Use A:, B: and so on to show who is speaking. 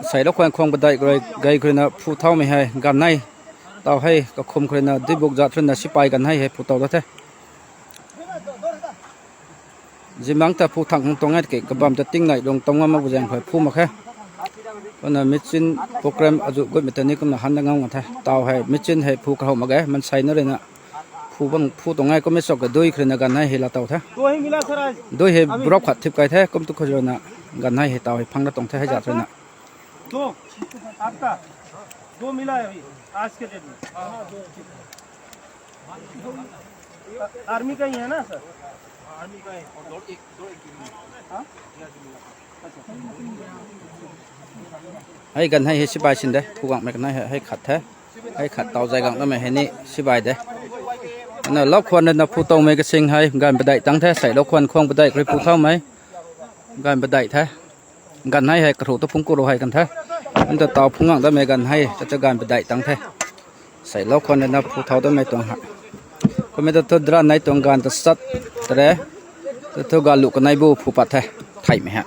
A: ใส่แล้วควรคงบันไดเลยไกลคนน่ะผู้เท่าไม่ให้กันในเต่าให้ก็คมคนน่ะได้บุกจัดคนน่ะสิไปกันให้ผู้เต่าแล้วแท้จิมังแต่ผู้ทางตรงนี้เก็บกระบำจะติ้งไหนลงตรงว่ามาบุญยังคอยผู้มาแค่เพราะน่ะมิชินโปรแกรมอาจุกุมิตรนี้ก็น่ะหันดังงกันแท้เต่าให้มิชินให้ผู้เขามาแกมันใส่นั่นเลยน่ะผู้ตรงนี้ก็ไม่สกด้วยคนน่ะกันให้เฮลาเต่าแท้ด้วยให้บล็อกขัดทิพย์ไกลแท้ก็ไม่ตุกคนน่ะกันให้เต่าให้พังแล้วตรงแท้ให้จัดเลยน่ะ
B: दो आपका दो मिला है अभी आज के डेट में आर्मी का ही है ना सर आर्मी का है और दो एक
A: ให้กันให้สิบายชินเด้ผู้กังไม่กันให้ขัดแท้ให้ขัดเต่าใจกังแล้วไม่ให้นี่สิบายเด้น่ะล็อกควันน่ะผู้ตรงไม่ก็สิงให้การประดัยตั้งแท้ใส่ล็อกควันคงประดัยใครผู้เท่าไหมการประดัยแท้กันให้กระถูตะพุ่งกุโรให้กันแท้มันจะต่อพุ่งอ่างได้ไม่กันให้จะการประดัยตั้งแท้ใส่ล็อกควันน่ะผู้เท่าได้ไม่ต้องหักก็ไม่ต้องทดลองในตรงการตัดสัตว์แต่เท่าการลุกในบูผู้ปัดแท้ไทยไหมฮะ